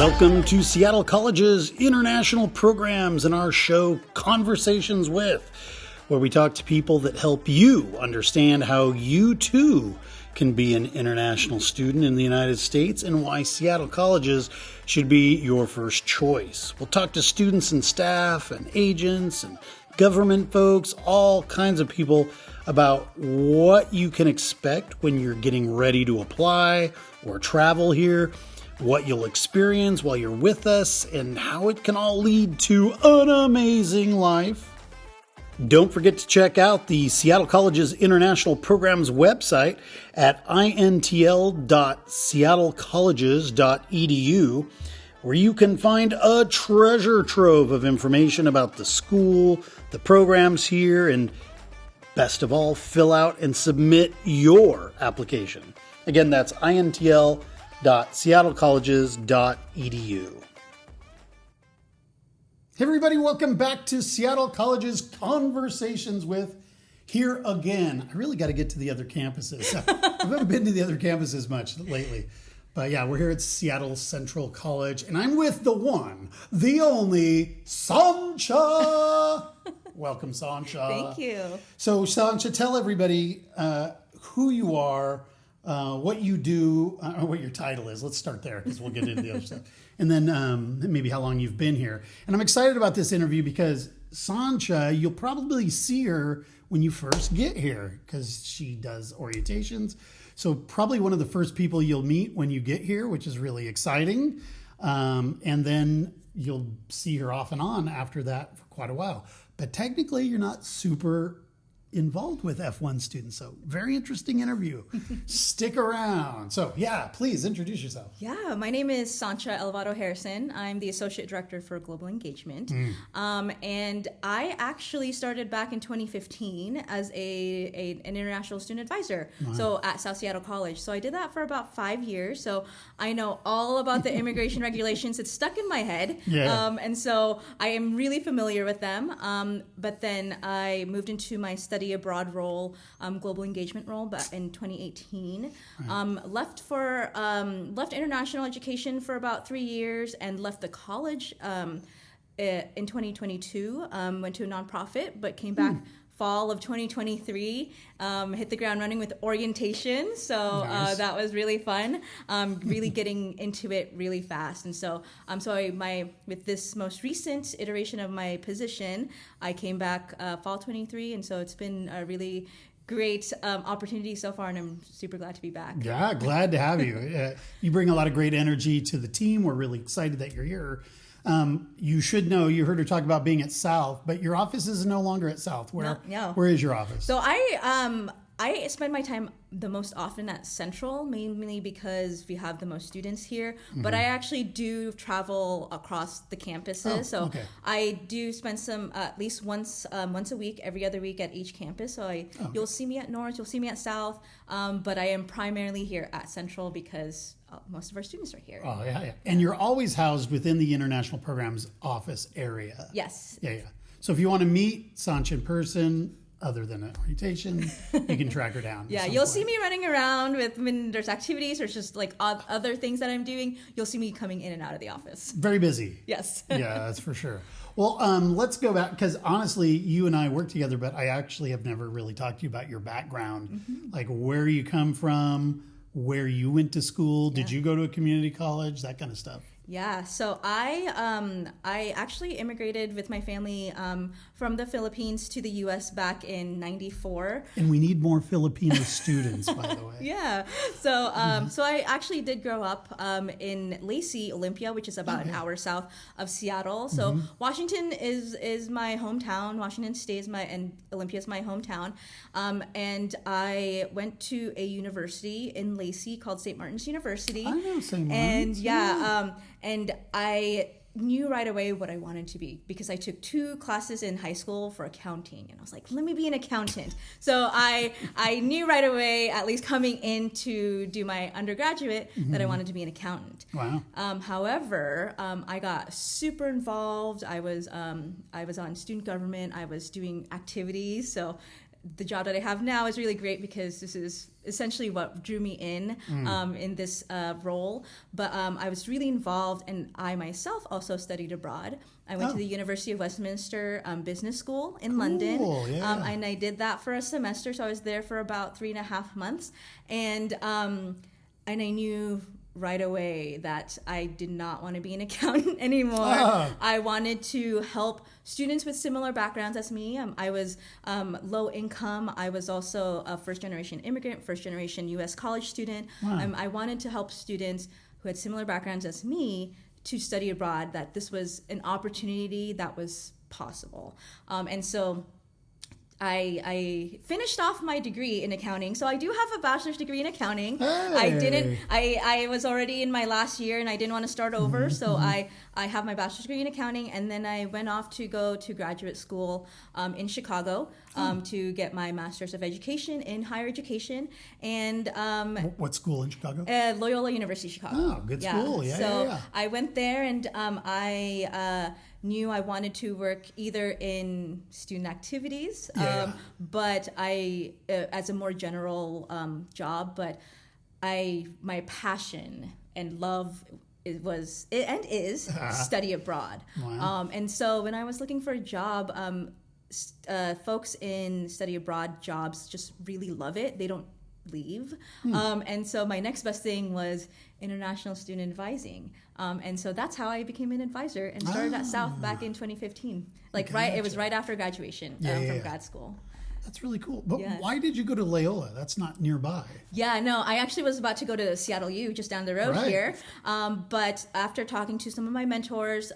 Welcome to Seattle College's international programs and our show Conversations With, where we talk to people that help you understand how you too can be an international student in the United States and why Seattle Colleges should be your first choice. We'll talk to students and staff and agents and government folks, all kinds of people about what you can expect when you're getting ready to apply or travel here, what you'll experience while you're with us, and how it can all lead to an amazing life. Don't forget to check out the Seattle College's International Programs website at intl.seattlecolleges.edu, where you can find a treasure trove of information about the school, the programs here, and best of all, fill out and submit your application. Again, that's intl.seattlecolleges.edu. Hey everybody, welcome back to Seattle College's Conversations With. Here again. I really got to get to the other campuses. I haven't been to the other campuses much lately. But yeah, we're here at Seattle Central College, and I'm with the one, the only, Sancha. Welcome, Sancha. Thank you. So, Sancha, tell everybody who you are, what you do, what your title is. Let's start there, because we'll get into the other stuff. And then maybe how long you've been here. And I'm excited about this interview because Sancha, you'll probably see her when you first get here, because she does orientations. So probably one of the first people you'll meet when you get here, which is really exciting. And then you'll see her off and on after that for quite a while. But technically, you're not super involved with F1 students. So very interesting interview. Stick around. So yeah, please introduce yourself. Yeah, my name is Sancha Elevado Harrison. I'm the Associate Director for Global Engagement. And I actually started back in 2015 as an international student advisor. Wow. So at South Seattle College. So I did that for about 5 years. So I know all about the immigration regulations. It's stuck in my head. Yeah. And so I am really familiar with them. But then I moved into my study abroad role, global engagement role, but in 2018, right. Left international education for about 3 years and left the college in 2022. Went to a nonprofit, but came back fall of 2023. Hit the ground running with orientation, so nice. That was really fun. Really getting into it really fast, and so with this most recent iteration of my position, I came back fall 23, and so it's been a really great opportunity so far, and I'm super glad to be back. Yeah, glad to have you. You bring a lot of great energy to the team. We're really excited that you're here. You should know, you heard her talk about being at South, but your office is no longer at South. Where is your office? So I spend my time the most often at Central, mainly because we have the most students here. But I actually do travel across the campuses. I do spend some at least once a week, every other week at each campus. So you'll see me at North, you'll see me at South, but I am primarily here at Central because most of our students are here. Oh, yeah. And you're always housed within the International Programs office area. Yes. Yeah. So if you want to meet Sancha in person, other than an orientation, you can track her down. Yeah, you'll see me running around when there's activities or just like other things that I'm doing. You'll see me coming in and out of the office. Very busy. Yes. Yeah, that's for sure. Well, let's go back, because honestly, you and I work together, but I actually have never really talked to you about your background, like where you come from, where you went to school. Did you go to a community college? That kind of stuff. Yeah, so I actually immigrated with my family from the Philippines to the U.S. back in '94. And we need more Filipino students, by the way. Yeah, so so I actually did grow up in Lacey, Olympia, which is about an hour south of Seattle. So Washington is my hometown. Washington State and Olympia is my hometown. And I went to a university in Lacey called St. Martin's University. I know St. Martin's. And and I knew right away what I wanted to be because I took 2 classes in high school for accounting, and I was like, let me be an accountant. So I knew right away, at least coming in to do my undergraduate, that I wanted to be an accountant. Wow. However, I got super involved. I was on student government. I was doing activities. So the job that I have now is really great because this is essentially what drew me in this role. But I was really involved, and I myself also studied abroad. I went to the University of Westminster Business School in London, and I did that for a semester. So I was there for about 3.5 months, and I knew right away that I did not want to be an accountant anymore. I wanted to help students with similar backgrounds as me. I was low income. I was also a first-generation immigrant, first-generation U.S. college student. I wanted to help students who had similar backgrounds as me to study abroad, that this was an opportunity that was possible. And so I finished off my degree in accounting, so I do have a bachelor's degree in accounting. Hey. I was already in my last year, and I didn't want to start over, so I have my bachelor's degree in accounting, and then I went off to go to graduate school in Chicago to get my master's of education in higher education. And what school in Chicago? Loyola University Chicago. Oh, good school. Yeah. I went there, and I knew I wanted to work either in student activities, but I as a more general job. But my passion and love is study abroad. Wow. And so when I was looking for a job, folks in study abroad jobs just really love it. They don't leave. And so my next best thing was international student advising. And so that's how I became an advisor and started at South back in 2015. It was right after graduation from grad school. That's really cool. But why did you go to Loyola? That's not nearby. Yeah, no, I actually was about to go to Seattle U, just down the road here. But after talking to some of my mentors,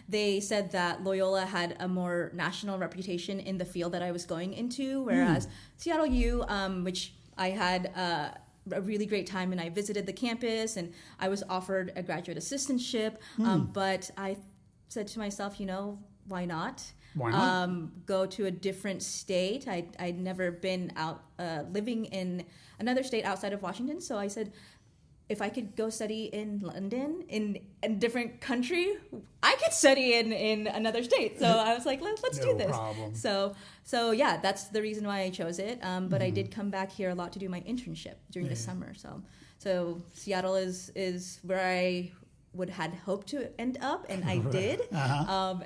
they said that Loyola had a more national reputation in the field that I was going into, whereas Seattle U, which I had a really great time, and I visited the campus, and I was offered a graduate assistantship. But I said to myself, why not? Why not? Go to a different state. I'd never been out living in another state outside of Washington, so I said, if I could go study in London, in a different country, I could study in another state. So I was like, let's do this. Problem. So yeah, that's the reason why I chose it. But I did come back here a lot to do my internship during the summer. So Seattle is where I had hoped to end up, and I did. Now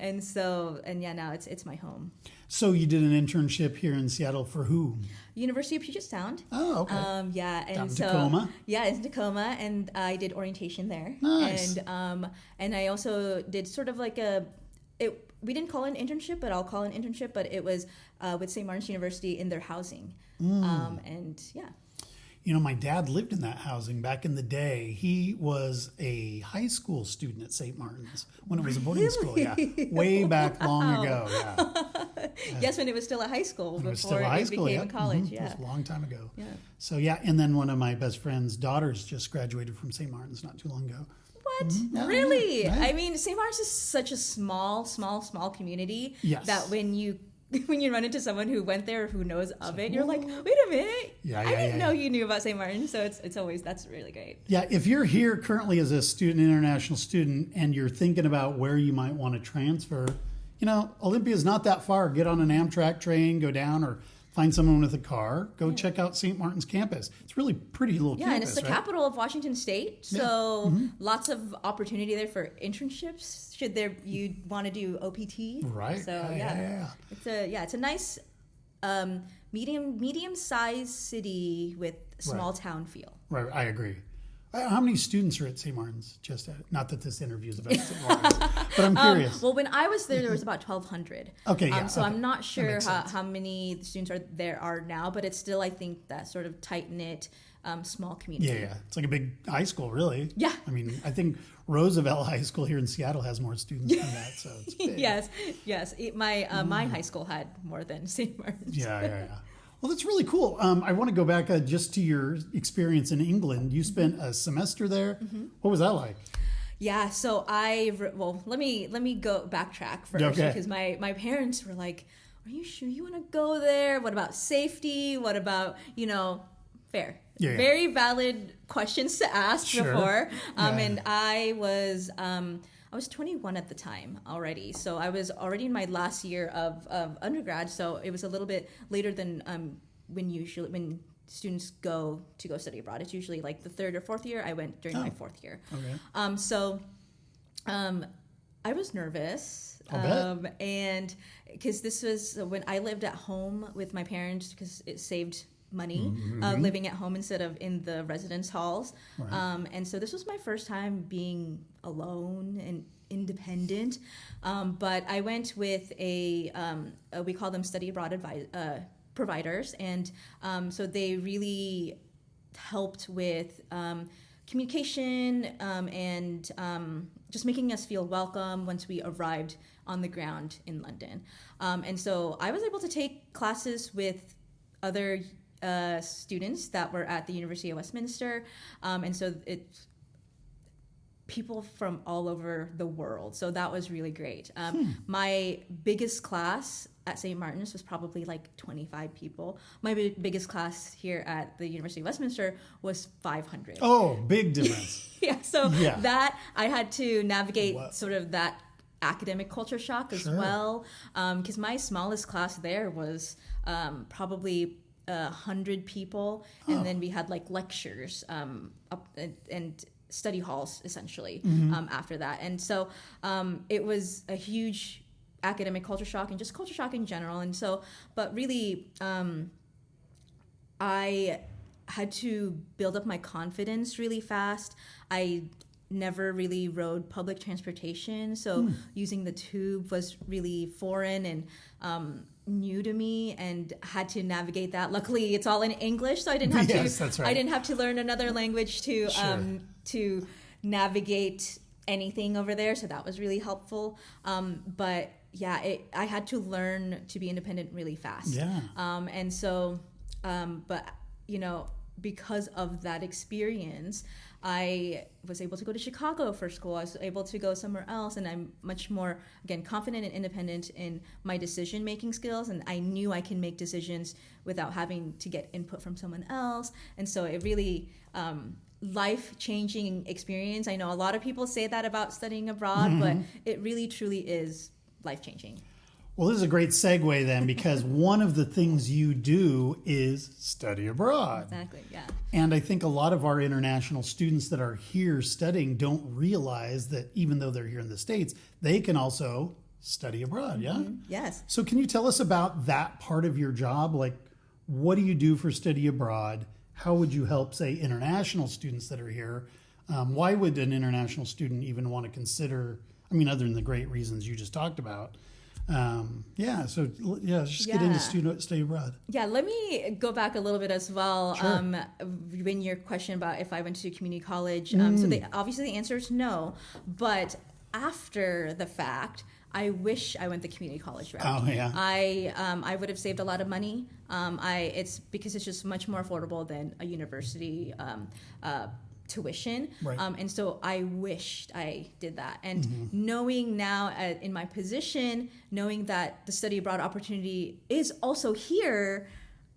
it's my home. So you did an internship here in Seattle for who? University of Puget Sound. Oh, okay. And Down so Tacoma? Yeah, it's Tacoma, and I did orientation there. Nice. And I also did sort of like we didn't call it an internship, but I'll call it an internship. But it was with St. Martin's University in their housing. My dad lived in that housing back in the day. He was a high school student at St. Martin's when it was a boarding school. Yeah, way back long ago. Yeah. Yes, when it was still a high school before it became a college. Yeah, it was a long time ago. Yeah. So and then one of my best friend's daughters just graduated from St. Martin's not too long ago. What? Really? Yeah. I mean, St. Martin's is such a small community that when you run into someone who went there, who knows of it, you're like, wait a minute. I didn't know you knew about St. Martin. So it's always, that's really great. Yeah. If you're here currently as a student, international student, and you're thinking about where you might want to transfer, Olympia is not that far. Get on an Amtrak train, go down, or find someone with a car. Go check out St. Martin's campus. It's really pretty little campus. Yeah, and it's the capital of Washington State, so lots of opportunity there for internships. Should you want to do OPT? Right. So it's a nice medium-sized city with small town feel. Right, I agree. How many students are at St. Martin's? Not that this interview is about St. Martin's, but I'm curious. Well, when I was there was about 1,200. Okay, So I'm not sure how many students there are now, but it's still, I think, that sort of tight-knit, small community. Yeah. It's like a big high school, really. Yeah. I mean, I think Roosevelt High School here in Seattle has more students than that, so it's big. Yes. My high school had more than St. Martin's. Yeah. Well, that's really cool. I want to go back just to your experience in England. You spent a semester there. What was that like? Yeah, so let me go backtrack first because my parents were like, "Are you sure you want to go there? What about safety? What about fair?" Yeah. Very valid questions to ask before. And I was I was 21 at the time already. So I was already in my last year of undergrad. So it was a little bit later than when students go study abroad. It's usually like the third or fourth year. I went during my fourth year. Okay. I was nervous, and because this was when I lived at home with my parents, because it saved money living at home instead of in the residence halls. Right. And so this was my first time being alone and independent. But I went with we call them study abroad providers, and so they really helped with communication and just making us feel welcome once we arrived on the ground in London. And so I was able to take classes with other students that were at the University of Westminster. And so it's people from all over the world. So that was really great. My biggest class at St. Martin's was probably like 25 people. My biggest class here at the University of Westminster was 500. Oh, big difference. That I had to navigate sort of that academic culture shock as well. Because my smallest class there was probably 100 people. And then we had like lectures up and study halls essentially after that. And so it was a huge academic culture shock and just culture shock in general. And so, but really, I had to build up my confidence really fast. I never really rode public transportation, so using the tube was really foreign and new to me, and had to navigate that. Luckily, it's all in English, so I didn't have to. Right. I didn't have to learn another language to navigate anything over there. So that was really helpful. But yeah, I had to learn to be independent really fast. Yeah. And so, but because of that experience, I was able to go to Chicago for school. I was able to go somewhere else, and I'm much more, again, confident and independent in my decision-making skills, and I knew I can make decisions without having to get input from someone else. And so it really, life-changing experience. I know a lot of people say that about studying abroad, but it really, truly is life-changing. Well, this is a great segue then, because one of the things you do is study abroad. Exactly, yeah. And I think a lot of our international students that are here studying don't realize that even though they're here in the States, they can also study abroad, yeah? Yes. So can you tell us about that part of your job? Like, what do you do for study abroad? How would you help, say, international students that are here? Why would an international student even want to consider, other than the great reasons you just talked about, let's just get into study abroad. Yeah, let me go back a little bit as well. Sure. When your question about if I went to community college, so obviously the answer is no. But after the fact, I wish I went the community college route. Oh yeah. I would have saved a lot of money. It's because it's just much more affordable than a university tuition. Right. And so I wished I did that. And knowing now in my position, knowing that the study abroad opportunity is also here,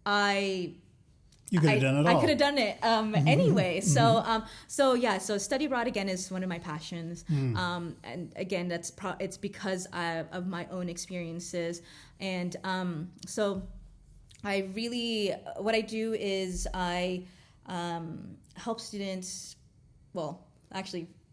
you could have done it all. I could have done it anyway. So study abroad again is one of my passions. And again, it's because of my own experiences. And so I really, what I do is I help students,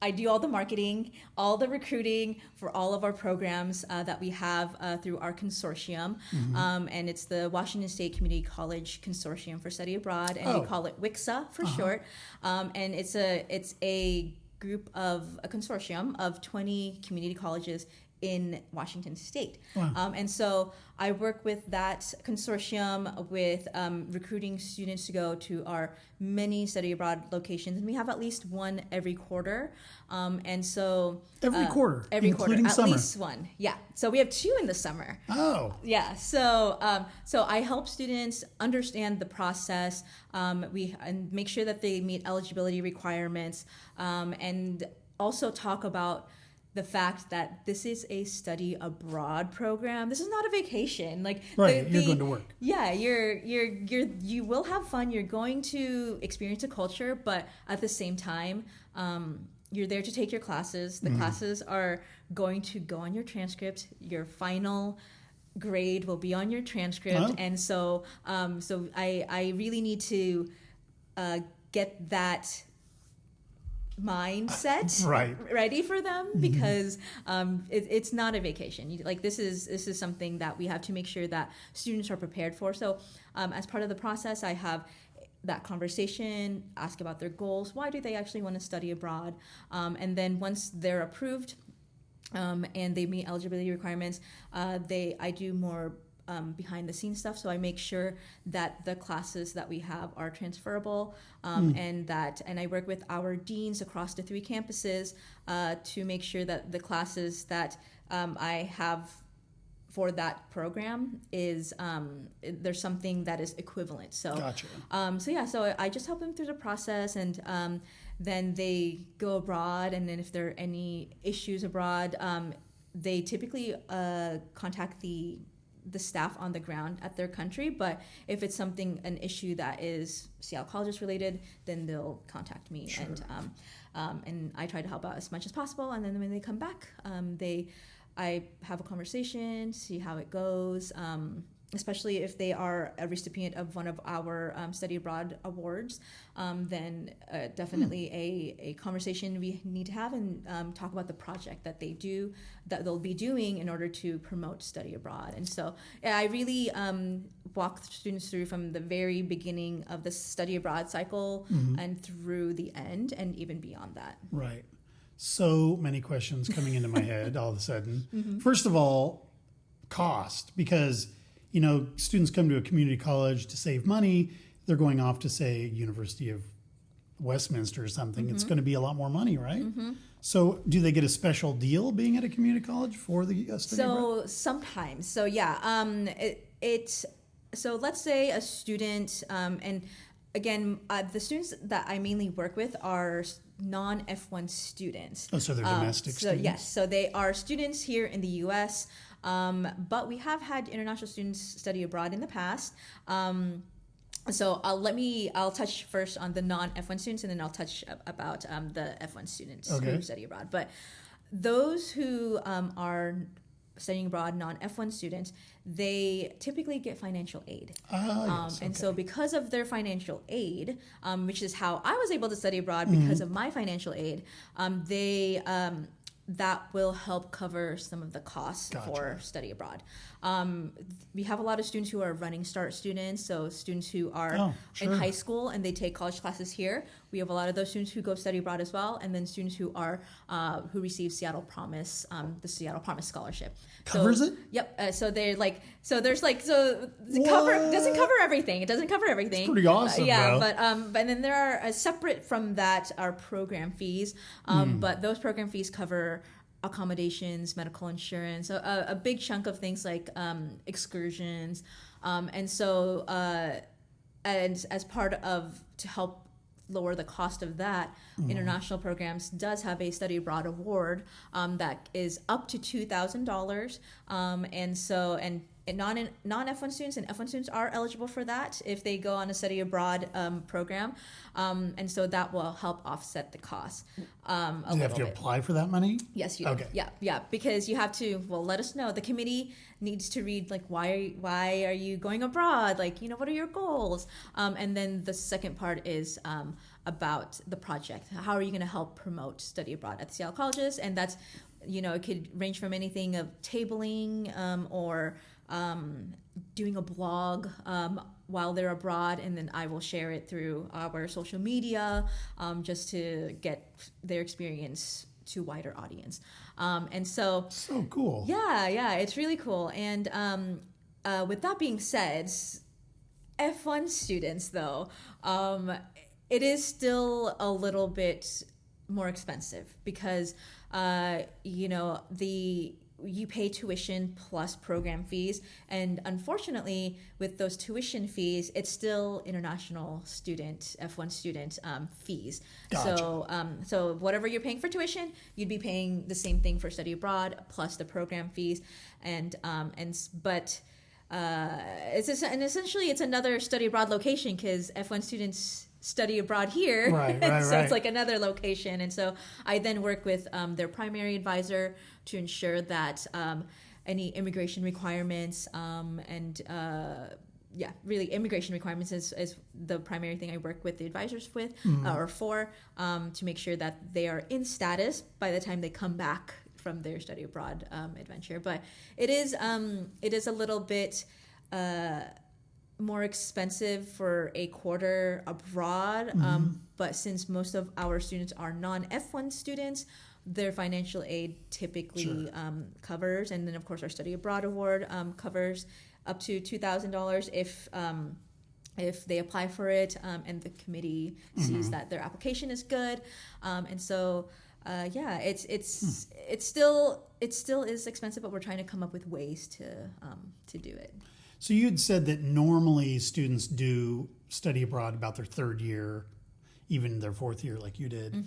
I do all the marketing, all the recruiting for all of our programs that we have through our consortium. And it's the Washington State Community College Consortium for Study Abroad, and we call it WICSA for short. And it's a group of a consortium of 20 community colleges in Washington State. Wow. And so I work with that consortium with recruiting students to go to our many study abroad locations. And we have at least one every quarter. And so... Every quarter? Including at summer. least one. Yeah. So we have 2 in the summer. Oh. Yeah. So I help students understand the process. And make sure that they meet eligibility requirements. And also talk about the fact that this is a study abroad program. This is not a vacation. You're going to work. Yeah, you will have fun. You're going to experience a culture, but at the same time, you're there to take your classes. The classes are going to go on your transcript. Your final grade will be on your transcript, and so I really need to get that mindset ready for them, because it's not a vacation. Like this is something that we have to make sure that students are prepared for. So as part of the process, I have that conversation, ask about their goals. Why do they actually want to study abroad? And then once they're approved and they meet eligibility requirements, I do more behind the scenes stuff. So I make sure that the classes that we have are transferable, and I work with our deans across the 3 campuses to make sure that the classes that I have for that program is there's something that is equivalent. So gotcha. So I just help them through the process, and then they go abroad, and then if there are any issues abroad, they typically contact the staff on the ground at their country. But if it's an issue that is Seattle Colleges related, then they'll contact me. Sure. And I try to help out as much as possible. And then when they come back, I have a conversation, see how it goes, especially if they are a recipient of one of our study abroad awards, then definitely a conversation we need to have, and talk about the project that they'll be doing in order to promote study abroad. And so I really walk students through from the very beginning of the study abroad cycle and through the end, and even beyond that. Right. So many questions coming into my head all of a sudden. First of all, cost, because students come to a community college to save money. They're going off to, say, University of Westminster or something. It's going to be a lot more money, right? So do they get a special deal being at a community college for the study abroad? Sometimes. So yeah, so let's say a student, and again, the students that I mainly work with are non-F1 students. Oh, so they're domestic students? Yes, so they are students here in the U.S., but we have had international students study abroad in the past. So I'll touch first on the non-F1 students, and then I'll touch about the F1 students who study abroad. But those who are studying abroad, non-F1 students, they typically get financial aid. And so because of their financial aid, which is how I was able to study abroad because of my financial aid, that will help cover some of the costs for study abroad. We have a lot of students who are running start students, so students who are in high school and they take college classes here. We have a lot of those students who go study abroad as well, and then students who are who receive Seattle Promise, the Seattle Promise scholarship. Covers it? Yep. So doesn't cover everything. It doesn't cover everything. It's pretty awesome. Yeah, but then there are separate from that are program fees, but those program fees cover accommodations, medical insurance, a big chunk of things like excursions, and so and as part of to help lower the cost of that, international programs does have a study abroad award that is up to $2,000, and non-F1 students and F1 students are eligible for that if they go on a study abroad program, and so that will help offset the cost. Do you have to apply for that money? Yes, you do. Okay. Yeah, because you have to. Well, let us know. The committee needs to read why are you going abroad? What are your goals? And then the second part is about the project. How are you going to help promote study abroad at the Seattle colleges? And that's it could range from anything of tabling or doing a blog while they're abroad, and then I will share it through our social media just to get their experience to a wider audience. And so cool. Yeah, it's really cool. And with that being said, F1 students though, it is still a little bit more expensive because you pay tuition plus program fees, and unfortunately with those tuition fees it's still international student F1 student fees. Gotcha. So whatever you're paying for tuition, you'd be paying the same thing for study abroad plus the program fees, but essentially it's another study abroad location because F1 students study abroad here. Right, So it's like another location. And so I then work with their primary advisor to ensure that any immigration requirements really immigration requirements is the primary thing I work with the advisors with or for to make sure that they are in status by the time they come back from their study abroad adventure. But it is a little bit more expensive for a quarter abroad, but since most of our students are non-F1 students, their financial aid typically covers, and then of course our study abroad award covers up to $2,000 if they apply for it, and the committee sees that their application is good, and so it still is expensive, but we're trying to come up with ways to do it. So you'd said that normally students do study abroad about their third year, even their fourth year, like you did.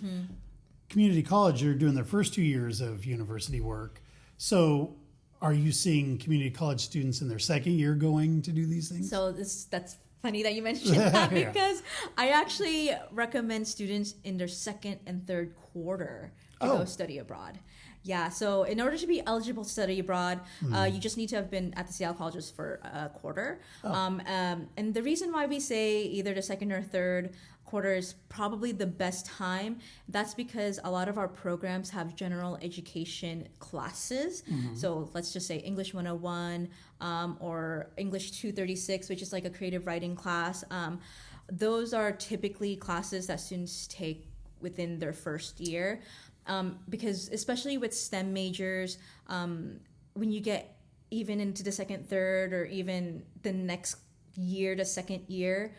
Community college, they're doing their first 2 years of university work. So are you seeing community college students in their second year going to do these things? So that's funny that you mentioned that because I actually recommend students in their second and third quarter to go study abroad. Yeah, so in order to be eligible to study abroad, you just need to have been at the Seattle colleges for a quarter. And the reason why we say either the second or third quarter is probably the best time, that's because a lot of our programs have general education classes. So let's just say English 101 or English 236, which is like a creative writing class. Those are typically classes that students take within their first year. Because especially with STEM majors, when you get even into the second, third, or even the next year to second year,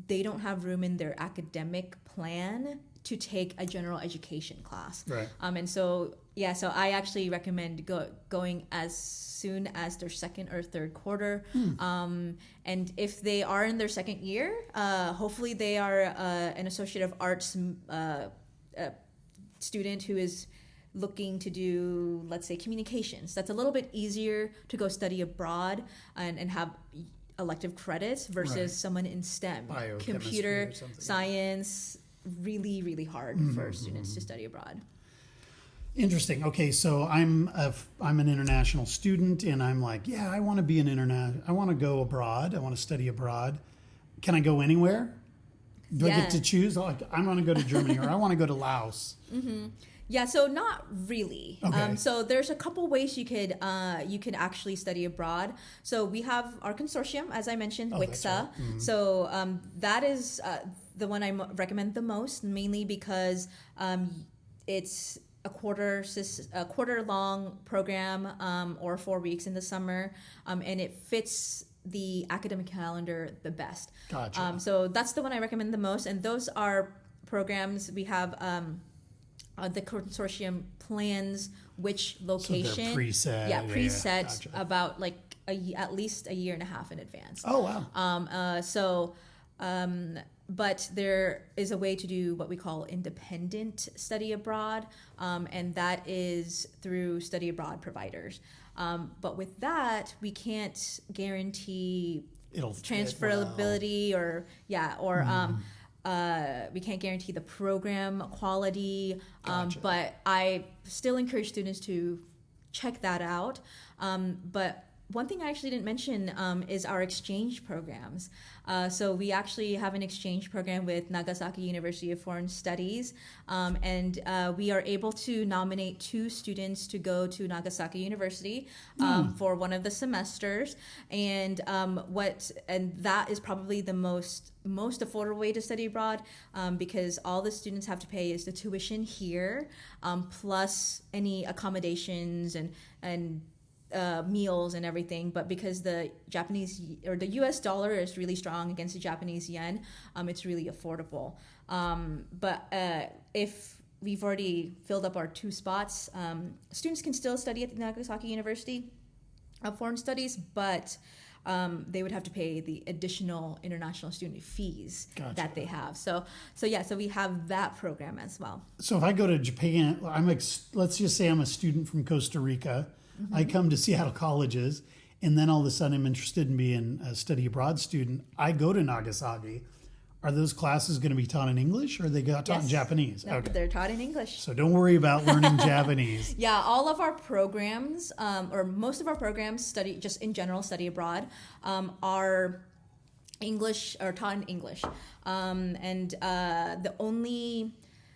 they don't have room in their academic plan to take a general education class. Right. And so I actually recommend going as soon as their second or third quarter. And if they are in their second year, hopefully they are an Associate of Arts student who is looking to do, let's say, communications. That's a little bit easier to go study abroad and have elective credits versus someone in STEM. Computer science, really, really hard for students to study abroad. Interesting. Okay, so I'm an international student, and I'm like, I want to be I want to go abroad. I want to study abroad. Can I go anywhere? Do I get to choose? Like, I want to go to Germany or I want to go to Laos. Yeah, so not really. Okay. So there's a couple ways you could actually study abroad. So we have our consortium, as I mentioned, WICSA. Right. So that is the one I recommend the most, mainly because it's a quarter long program or 4 weeks in the summer, and it fits the academic calendar the best. Gotcha. So that's the one I recommend the most, and those are programs we have. The consortium plans which location. So they're preset. Preset Gotcha. About like at least a year and a half in advance. Oh wow. But there is a way to do what we call independent study abroad, and that is through study abroad providers. But with that, we can't guarantee transferability we can't guarantee the program quality. Gotcha. But I still encourage students to check that out. But one thing I actually didn't mention is our exchange programs. So we actually have an exchange program with Nagasaki University of Foreign Studies, and we are able to nominate 2 students to go to Nagasaki University for one of the semesters, and that is probably the most affordable way to study abroad, because all the students have to pay is the tuition here, plus any accommodations and meals and everything. But because the Japanese or the US dollar is really strong against the Japanese yen, it's really affordable. But if we've already filled up our 2 spots, students can still study at the Nagasaki University of Foreign Studies, but they would have to pay the additional international student fees that they have. So we have that program as well. So if I go to Japan, let's just say I'm a student from Costa Rica. I come to Seattle colleges, and then all of a sudden I'm interested in being a study abroad student. I go to Nagasaki. are those classes going to be taught in English, or are they taught in Japanese? No, they're taught in English. So don't worry about learning Japanese. Yeah, all of our programs, or most of our programs, just in general, study abroad, are English or taught in English. And the only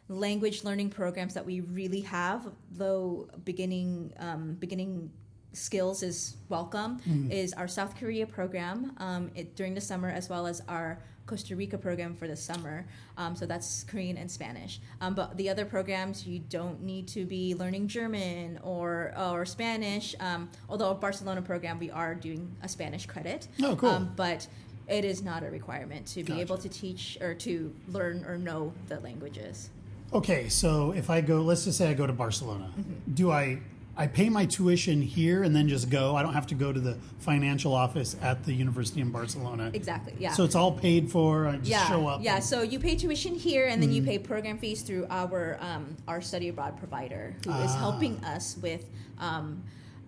language learning programs that we really have, though beginning skills is welcome, is our South Korea program during the summer, as well as our Costa Rica program for the summer. So that's Korean and Spanish. But the other programs, you don't need to be learning German or Spanish. Although our Barcelona program, we are doing a Spanish credit. Oh, cool. But it is not a requirement to be able to teach or to learn or know the languages. Okay, so if I go, let's just say I go to Barcelona, do I pay my tuition here and then just go? I don't have to go to the financial office at the University in Barcelona. Exactly, yeah. So it's all paid for, I just show up. Yeah, so you pay tuition here, and then you pay program fees through our study abroad provider, who is helping us with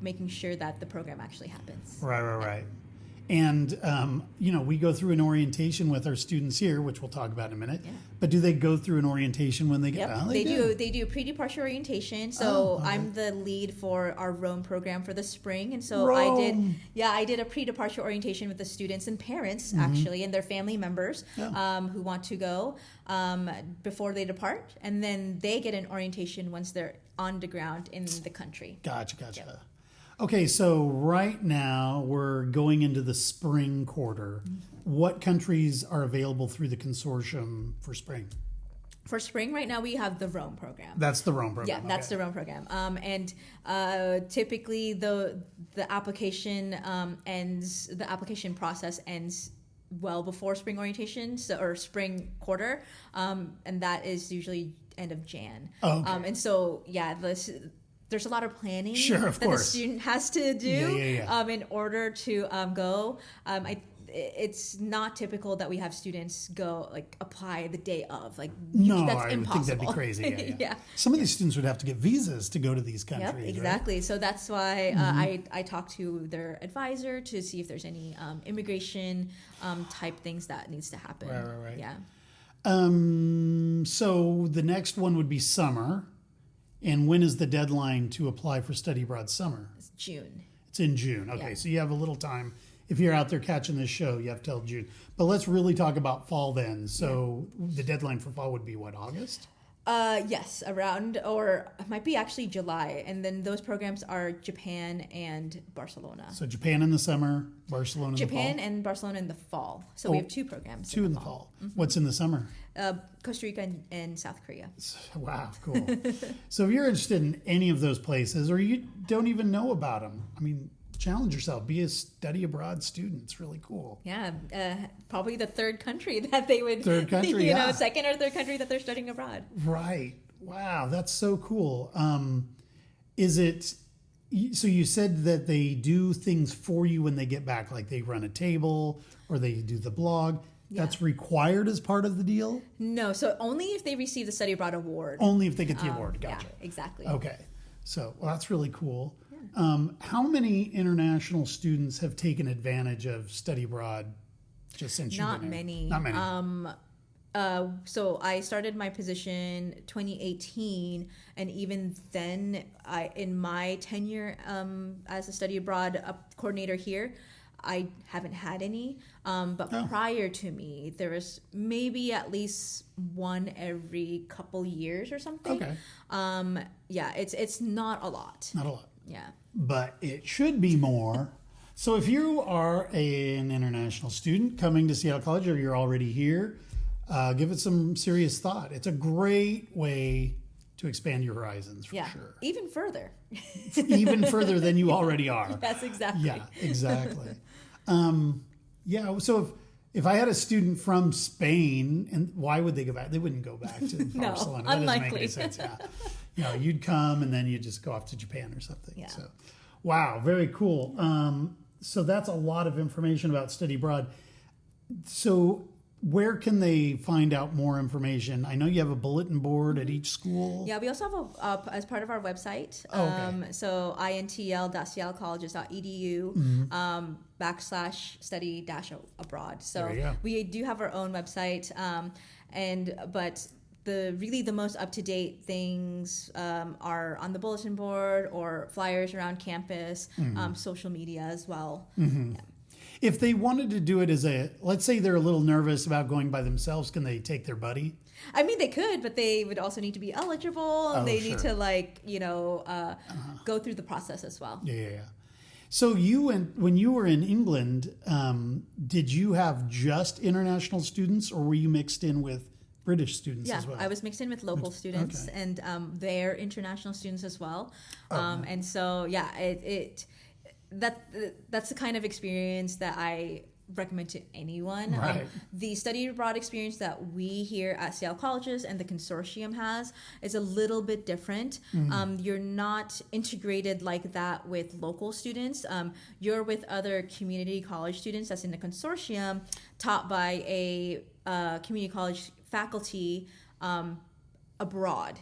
making sure that the program actually happens. Right. And, we go through an orientation with our students here, which we'll talk about in a minute. Yeah. But do they go through an orientation when they get back? They do pre-departure orientation. So I'm the lead for our Rome program for the spring. And so I did a pre-departure orientation with the students and parents, actually, and their family members who want to go before they depart. And then they get an orientation once they're on the ground in the country. Gotcha. Yep. Okay, so right now we're going into the spring quarter. What countries are available through the consortium for spring? For spring, right now we have the Rome program. That's the Rome program. Yeah, that's the Rome program. And typically the application ends. The application process ends well before spring orientation, or spring quarter, and that is usually end of Jan. Oh, okay. And so there's a lot of planning that the student has to do in order to go. It's not typical that we have students go apply the day of. That's impossible. I would think that'd be crazy. Yeah. Some of these students would have to get visas to go to these countries. Yep, exactly. Right? So that's why I talked to their advisor to see if there's any immigration type things that needs to happen. Right. Yeah. So the next one would be summer. And when is the deadline to apply for study abroad summer? It's June. It's in June. Okay, so you have a little time. If you're out there catching this show, you have till June. But let's really talk about fall then. So the deadline for fall would be what, August? Yes, around, or it might be actually July. And then those programs are Japan and Barcelona. So Japan in the summer, Barcelona in the fall? Japan and Barcelona in the fall. So we have two programs. Two in the fall. What's in the summer? Costa Rica and South Korea. Wow, cool. So if you're interested in any of those places, or you don't even know about them, challenge yourself. Be a study abroad student. It's really cool. Yeah, probably the third country that they would. Third country, second or third country that they're studying abroad. Right. Wow, that's so cool. Is it? So you said that they do things for you when they get back, like they run a table or they do the blog. Yeah. That's required as part of the deal? No, so only if they receive the study abroad award. Only if they get the award. Gotcha. Yeah, exactly. Okay. So that's really cool. How many international students have taken advantage of study abroad just since you've been here? Not many. So I started my position 2018, and even then, in my tenure as a study abroad coordinator here, I haven't had any. But prior to me, there was maybe at least one every couple years or something. Okay. It's not a lot. Not a lot. Yeah. But it should be more. So if you are an international student coming to Seattle College, or you're already here, give it some serious thought. It's a great way to expand your horizons, for sure. Even further. Even further than you already are. That's exactly. Yeah, exactly. So if I had a student from Spain, and why would they go back? They wouldn't go back to Barcelona. That unlikely. Doesn't make any sense. Yeah. You'd come and then you'd just go off to Japan or something. Yeah. So, wow, very cool. So that's a lot of information about study abroad. So where can they find out more information? I know you have a bulletin board at each school. Yeah, we also have as part of our website. So intl.seattlecolleges.edu /study-abroad. So we do have our own website, but the most up-to-date things are on the bulletin board or flyers around campus, social media as well. Yeah. If they wanted to do it let's say they're a little nervous about going by themselves, can they take their buddy? I mean, they could, but they would also need to be eligible. They need to go through the process as well. Yeah. So when you were in England, did you have just international students, or were you mixed in with British students as well? I was mixed in with local students and their international students as well. And so, that's the kind of experience that I recommend to anyone. Right. The study abroad experience that we here at Seattle Colleges and the consortium has is a little bit different. You're not integrated like that with local students. You're with other community college students that's in the consortium, taught by a community college faculty abroad.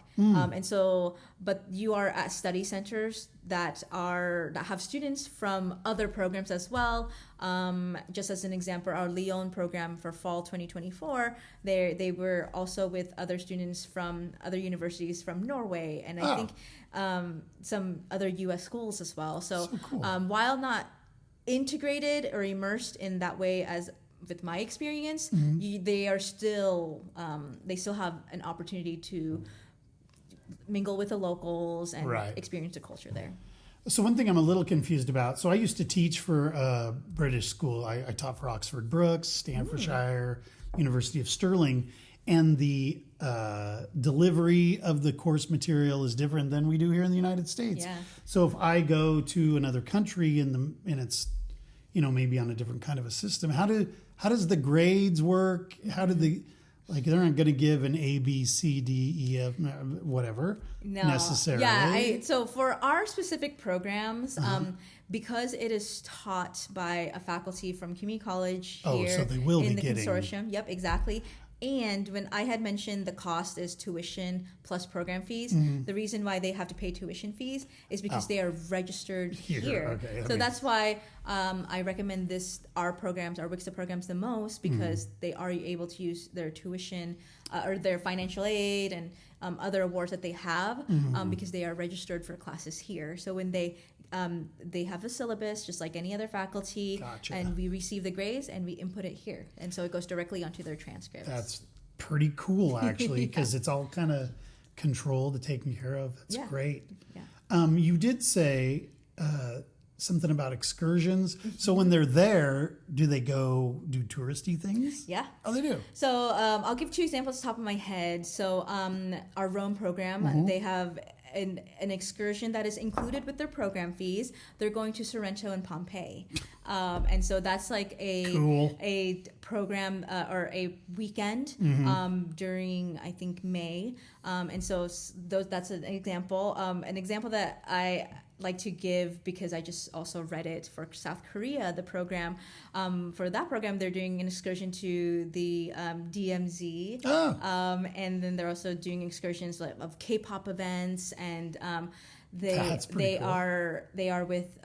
But you are at study centers that have students from other programs as well. Just as an example, our Lyon program for fall 2024, they were also with other students from other universities from Norway, and I think some other U.S. schools as well. So cool. While not integrated or immersed in that way as with my experience, they still have an opportunity to mingle with the locals and experience the culture there. So one thing I'm a little confused about, so I used to teach for a British school. I taught for Oxford Brookes, Stanfordshire, University of Stirling, and the delivery of the course material is different than we do here in the United States. Yeah. So if I go to another country and it's maybe on a different kind of a system, how does the grades work? How do they're not going to give an A, B, C, D, E, F, whatever necessarily. Yeah. So for our specific programs, because it is taught by a faculty from community college here so they will in be the consortium. Yep, exactly. And when I had mentioned the cost is tuition plus program fees, the reason why they have to pay tuition fees is because they are registered here. Okay. So that's why I recommend our WICSA programs the most, because they are able to use their tuition or their financial aid and other awards that they have because they are registered for classes here. So when they have a syllabus just like any other faculty, and we receive the grades and we input it here, and so it goes directly onto their transcripts. That's pretty cool, actually, because it's all kind of controlled and taken care of. That's great. Yeah. You did say something about excursions. So when they're there, do they go do touristy things? Yeah. Oh, they do. So I'll give two examples off the top of my head. So our Rome program, they have an excursion that is included with their program fees. They're going to Sorrento and Pompeii, and so that's like a program or a weekend during, I think, May, and so that's an example. An example that I like to give, because I just also read it for South Korea, the program. For that program, they're doing an excursion to the DMZ. And then they're also doing excursions of K-pop events, and they are with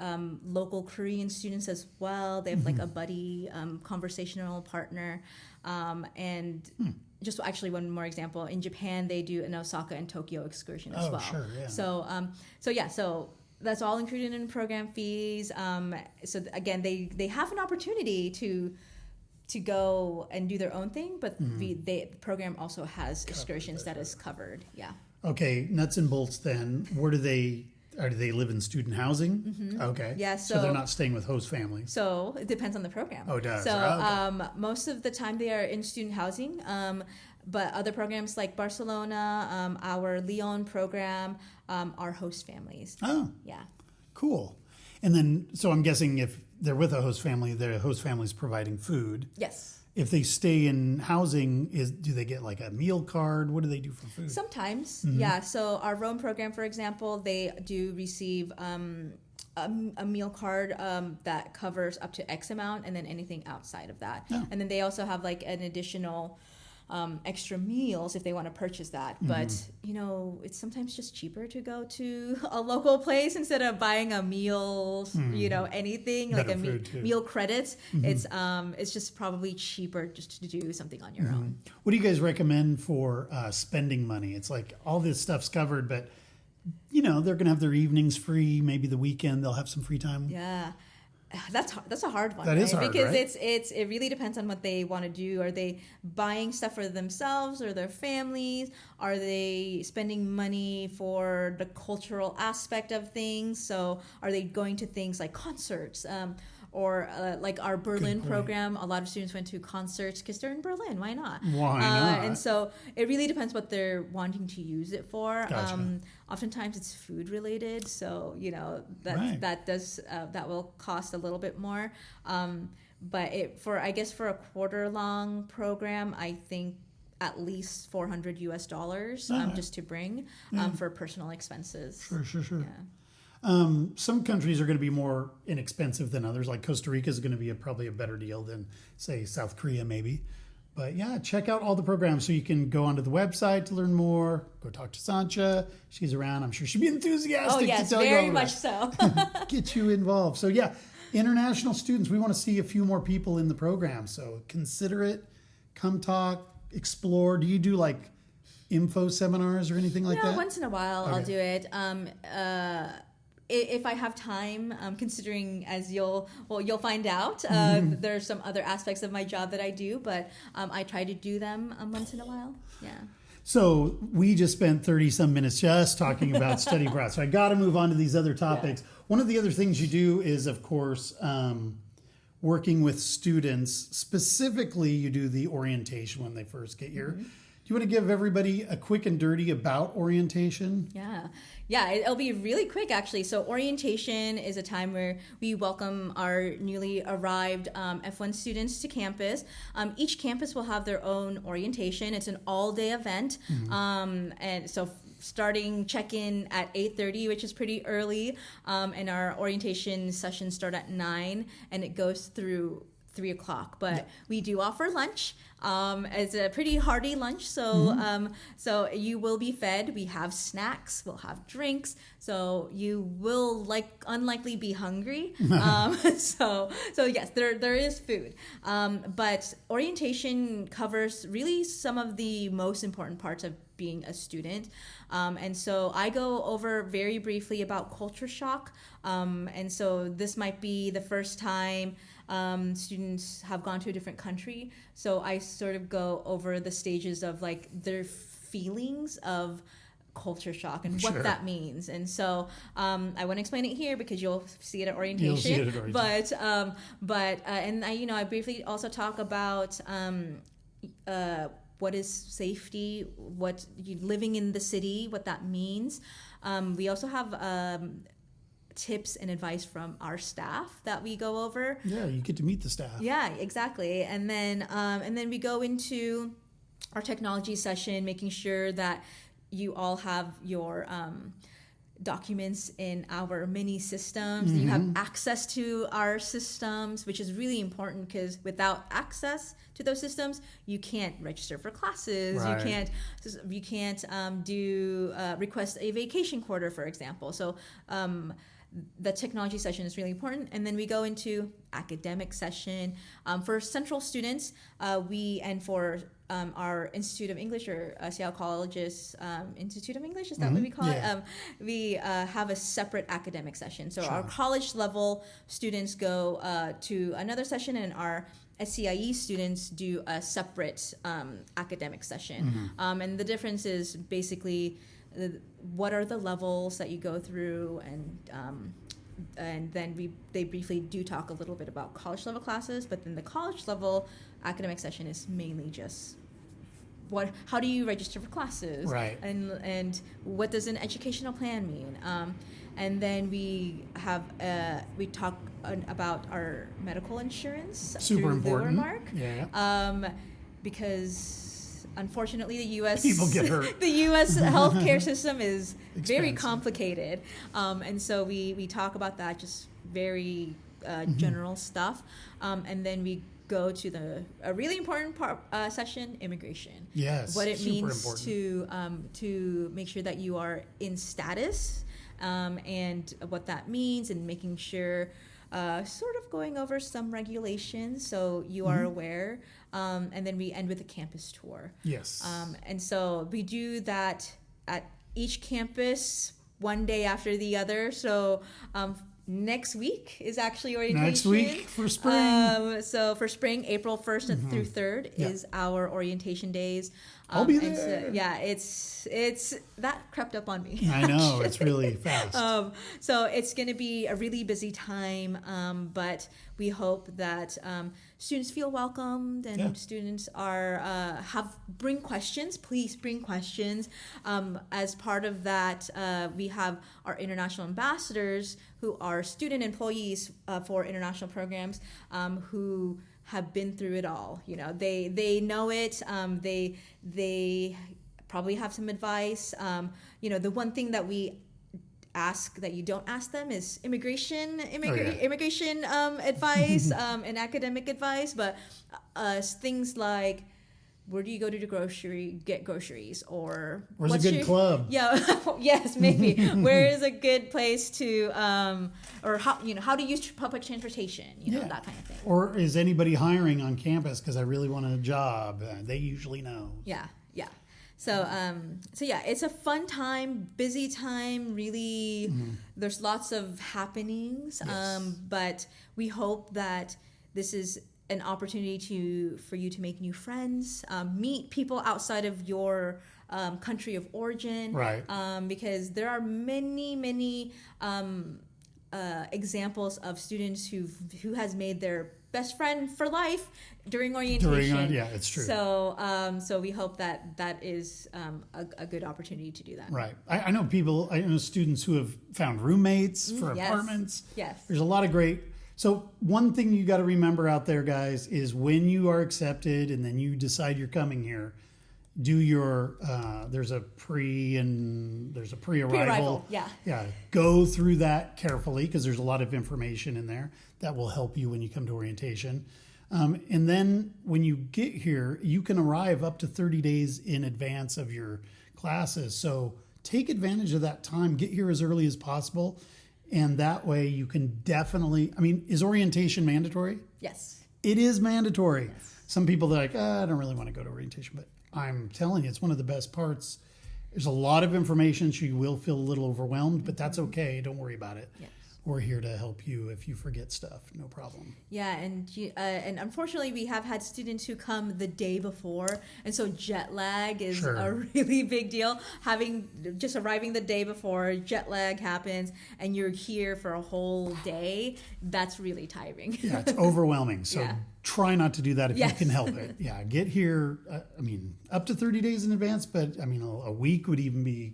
local Korean students as well. They have like a buddy conversational partner. And just actually one more example, in Japan, they do an Osaka and Tokyo excursion as well. Sure, yeah. So that's all included in program fees. So again, they have an opportunity to go and do their own thing, but the program also has excursions that is covered. Yeah. Okay, nuts and bolts then. Where do they live in student housing? Okay. Yeah. So they're not staying with host families. So it depends on the program. Oh, it does. So most of the time they are in student housing. But other programs like Barcelona, our Lyon program, are host families. Oh. Yeah. Cool. And then, so I'm guessing if they're with a host family, the host family is providing food. Yes. If they stay in housing, do they get like a meal card? What do they do for food? Sometimes, yeah. So our Rome program, for example, they do receive a meal card that covers up to X amount, and then anything outside of that. Yeah. And then they also have like an additional extra meals if they want to purchase that. But it's sometimes just cheaper to go to a local place instead of buying a meal, anything better like meal credits. It's just probably cheaper just to do something on your own. What do you guys recommend for spending money? It's like all this stuff's covered, but they're going to have their evenings free. Maybe the weekend they'll have some free time. Yeah. That's a hard one. That is hard, because right? it really depends on what they want to do. Are they buying stuff for themselves or their families? Are they spending money for the cultural aspect of things? So are they going to things like concerts? Or like our Berlin program, a lot of students went to concerts because they're in Berlin. Why not? Why not? And so it really depends what they're wanting to use it for. Gotcha. Oftentimes it's food related, so that will cost a little bit more. But for a quarter long program, I think at least $400 US just to bring for personal expenses. Sure. Yeah. Some countries are going to be more inexpensive than others. Like Costa Rica is going to be probably a better deal than, say, South Korea maybe. But yeah, check out all the programs so you can go onto the website to learn more. Go talk to Sancha. She's around. I'm sure she'd be enthusiastic to tell you all very much so. Get you involved. So yeah, international students, we want to see a few more people in the program. So consider it. Come talk, explore. Do you do like info seminars or anything like that? Once in a while I'll do it. If I have time, considering as you'll find out, there's some other aspects of my job that I do, but I try to do them once in a while. Yeah. So we just spent 30 some minutes just talking about study abroad. So I got to move on to these other topics. Yeah. One of the other things you do is, of course, working with students. Specifically, you do the orientation when they first get here. Do you want to give everybody a quick and dirty about orientation? Yeah, it'll be really quick, actually. So orientation is a time where we welcome our newly arrived F1 students to campus. Each campus will have their own orientation. It's an all-day event. And so starting check-in at 8:30, which is pretty early. And our orientation sessions start at 9, and it goes through 3 o'clock, but we do offer lunch. It's a pretty hearty lunch, so so you will be fed. We have snacks, we'll have drinks, so you will unlikely be hungry. So yes, there is food. But orientation covers really some of the most important parts of being a student. And so I go over very briefly about culture shock. And so this might be the first time students have gone to a different country. So I sort of go over the stages of like their feelings of culture shock and what that means. And so I won't explain it here because you'll see it at orientation. You'll see it at orientation. But and I briefly also talk about what is safety, what living in the city, what that means. We also have tips and advice from our staff that we go over. Yeah, you get to meet the staff. Yeah, exactly. And then we go into our technology session, making sure that you all have your documents in our mini systems. You have access to our systems, which is really important because without access to those systems, you can't register for classes. Right. You can't do request a vacation quarter, for example. So the technology session is really important. And then we go into academic session. For central students, for our Institute of English, or Seattle College's Institute of English, is that what we call it? We have a separate academic session. So our college level students go to another session, and our SCIE students do a separate academic session. And the difference is basically what are the levels that you go through, and then they briefly do talk a little bit about college level classes, but then the college level academic session is mainly just how do you register for classes, right? And what does an educational plan mean? And then we talk about our medical insurance. Super important. Mark, because unfortunately, the U.S. People get hurt. The U.S. healthcare system is very Expensive. complicated, and so we talk about that, just very general stuff, and then we go to a really important session, immigration. Yes, what it super means important. to make sure that you are in status, and what that means, and making sure. Sort of going over some regulations so you are aware, and then we end with a campus tour. Yes. And so we do that at each campus one day after the other. So next week is actually orientation. Next week for spring. So for spring, April 1st through 3rd is our orientation days. I'll be and there. So, yeah, it's that crept up on me. I know, it's really fast. So it's going to be a really busy time, but we hope that students feel welcomed, and students are bring questions. Please bring questions. As part of that, we have our international ambassadors, who are student employees for international programs, who have been through it all. You know, they know it. They probably have some advice. You know, the one thing that we ask that you don't ask them is immigration advice and academic advice, but things like, where do you go to get groceries, or where's a good club? Yeah, yes, maybe. Where is a good place to, or how to use public transportation, that kind of thing. Or is anybody hiring on campus? Because I really want a job. They usually know. Yeah. So it's a fun time, busy time. Really, there's lots of happenings. Yes. But we hope that this is an opportunity for you to make new friends, meet people outside of your country of origin, right? Because there are many examples of students who has made their best friend for life during orientation. Yeah, it's true. So we hope that is a good opportunity to do that. Right. I know students who have found roommates for apartments. Yes. There's a lot of great. So one thing you got to remember out there, guys, is when you are accepted and then you decide you're coming here, do your there's a pre-arrival. Pre-arrival, yeah. Yeah. Go through that carefully, because there's a lot of information in there that will help you when you come to orientation. And then when you get here, you can arrive up to 30 days in advance of your classes. So take advantage of that time. Get here as early as possible. And that way you can definitely, is orientation mandatory? Yes. It is mandatory. Yes. Some people are like, I don't really want to go to orientation, but I'm telling you, it's one of the best parts. There's a lot of information, so you will feel a little overwhelmed, but that's okay. Don't worry about it. Yes. We're here to help you if you forget stuff. No problem. Yeah, and unfortunately, we have had students who come the day before, and so jet lag is a really big deal. Just arriving the day before, jet lag happens, and you're here for a whole day. That's really tiring. Yeah, it's overwhelming. So try not to do that if you can help it. Yeah, get here. Up to 30 days in advance, but a week would even be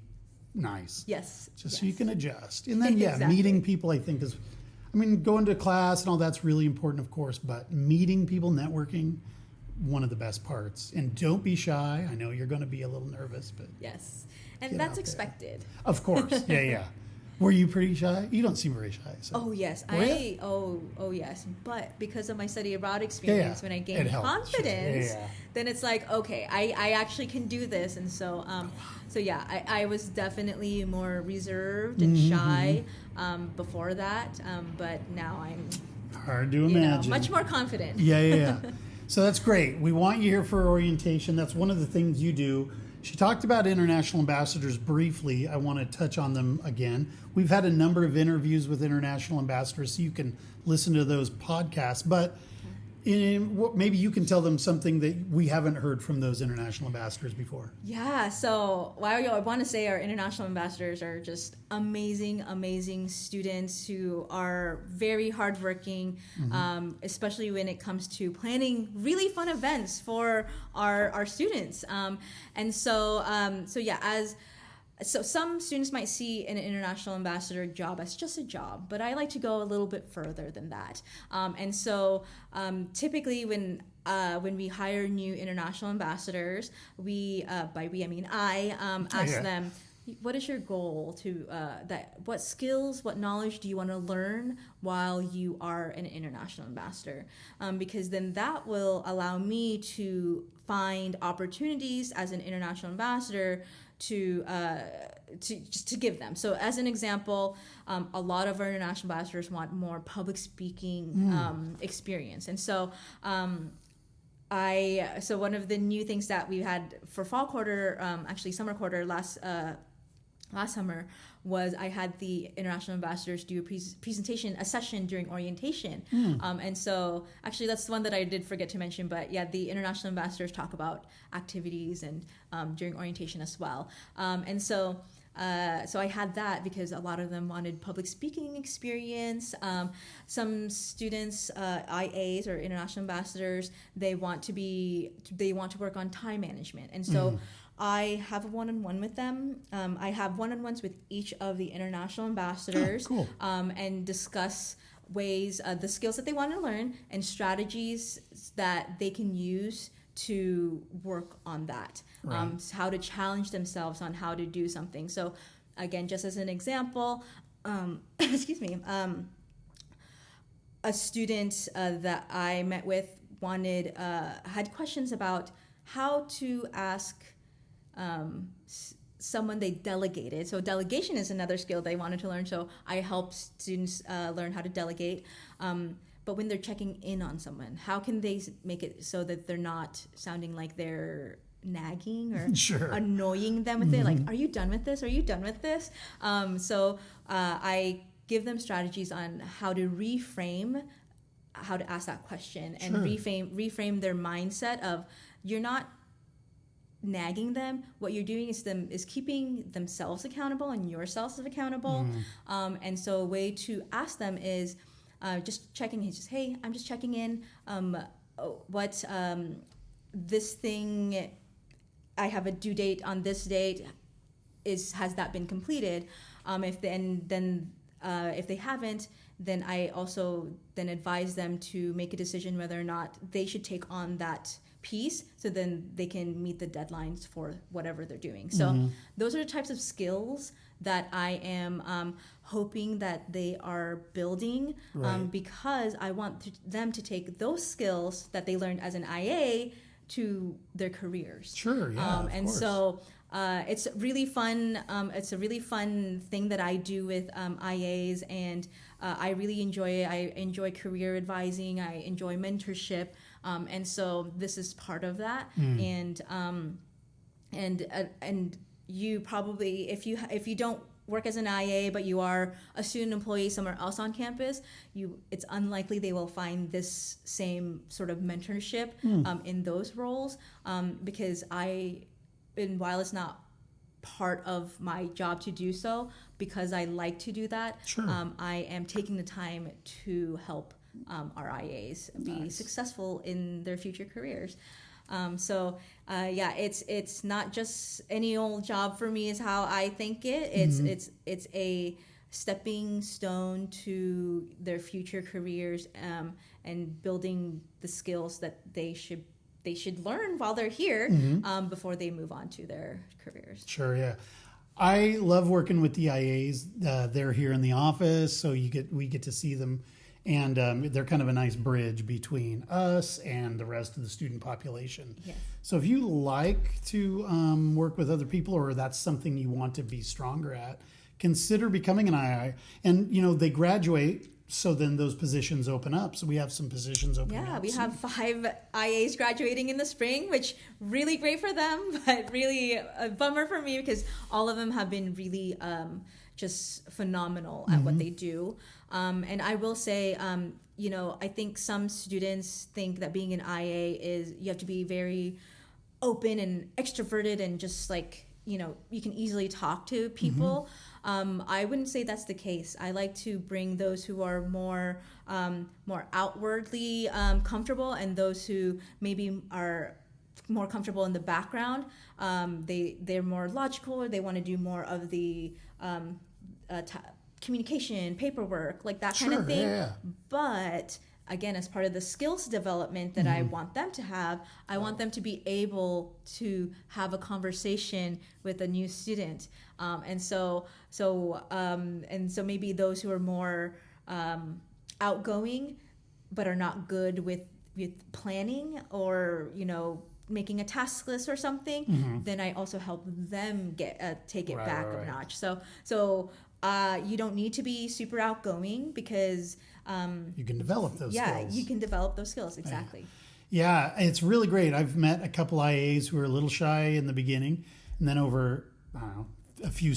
nice. Yes. So you can adjust. And then, Exactly. meeting people, I think, is, going to class and all that's really important, of course, but meeting people, networking, one of the best parts. And don't be shy. I know you're going to be a little nervous, but yes. And that's expected. Of course. Yeah. Were you pretty shy? You don't seem very shy. So. Oh yes, oh yes. But because of my study abroad experience, when I gained confidence, then it's like, okay, I actually can do this, and so I was definitely more reserved and shy before that, but now I'm hard to imagine. Much more confident. Yeah. So that's great. We want you here for orientation. That's one of the things you do. She talked about international ambassadors briefly. I want to touch on them again. We've had a number of interviews with international ambassadors, so you can listen to those podcasts. But maybe you can tell them something that we haven't heard from those international ambassadors before. Yeah. So I want to say our international ambassadors are just amazing students who are very hardworking, especially when it comes to planning really fun events for our students. So some students might see an international ambassador job as just a job, but I like to go a little bit further than that. Typically when when we hire new international ambassadors, by we I mean I ask them, what is your goal to what skills, what knowledge do you want to learn while you are an international ambassador? Because then that will allow me to find opportunities as an international ambassador to give them. So as an example, a lot of our international ambassadors want more public speaking experience, and so. So one of the new things that we had for fall quarter, actually summer quarter last summer, was I had the international ambassadors do a session during orientation. And so actually that's the one that I did forget to mention, but yeah, the international ambassadors talk about activities and during orientation as well. And so I had that because a lot of them wanted public speaking experience. Some students, IAs or international ambassadors, they want to work on time management. And so I have a one-on-one with them. I have one-on-ones with each of the international ambassadors, and discuss ways, the skills that they want to learn and strategies that they can use to work on that. How to challenge themselves on how to do something. So again, just as an example, excuse me, a student that I met with had questions about how to ask someone they delegated. So delegation is another skill they wanted to learn. So I help students learn how to delegate. But when they're checking in on someone, how can they make it so that they're not sounding like they're nagging or annoying them with it? Like, are you done with this? Are you done with this? So I give them strategies on how to reframe, how to ask that question, and reframe their mindset of, you're not nagging them. What you're doing is keeping themselves accountable and yourselves accountable. And so a way to ask them is just checking in. Just, hey, I'm just checking in. What this thing, I have a due date on this date. Has that been completed? If they haven't, then I also then advise them to make a decision whether or not they should take on that piece, so then they can meet the deadlines for whatever they're doing. So those are the types of skills that I am hoping that they are building, because I want them to take those skills that they learned as an IA to their careers. And course. So it's really fun. It's a really fun thing that I do with IAs, and I really enjoy it. I enjoy career advising. I enjoy mentorship, and so this is part of that. And you probably, if you don't work as an IA, but you are a student employee somewhere else on campus, it's unlikely they will find this same sort of mentorship in those roles, because while it's not part of my job to do so, because I like to do that, I am taking the time to help our IAs be successful in their future careers. It's not just any old job for me, is how I think it. It's a stepping stone to their future careers, and building the skills that they should learn while they're here, before they move on to their careers. I love working with the IAs. They're here in the office, so we get to see them. And they're kind of a nice bridge between us and the rest of the student population. Yes. So if you like to work with other people, or that's something you want to be stronger at, consider becoming an II. And, they graduate, so then those positions open up. So we have some positions opening up. Yeah, we have 5 IAs graduating in the spring, which really great for them, but really a bummer for me, because all of them have been really just phenomenal at what they do. And I will say, I think some students think that being an IA is you have to be very open and extroverted and just like, you can easily talk to people. I wouldn't say that's the case. I like to bring those who are more outwardly comfortable, and those who maybe are more comfortable in the background. They're more logical, or they want to do more of the communication, paperwork, like that kind of thing. But again, as part of the skills development that I want them to have, I want them to be able to have a conversation with a new student. And so maybe those who are more outgoing but are not good with planning or, making a task list or something, then I also help them take it back a notch. So you don't need to be super outgoing because you can develop those skills. Yeah, you can develop those skills, exactly. Yeah, it's really great. I've met a couple IAs who are a little shy in the beginning, and then over, I don't know, a few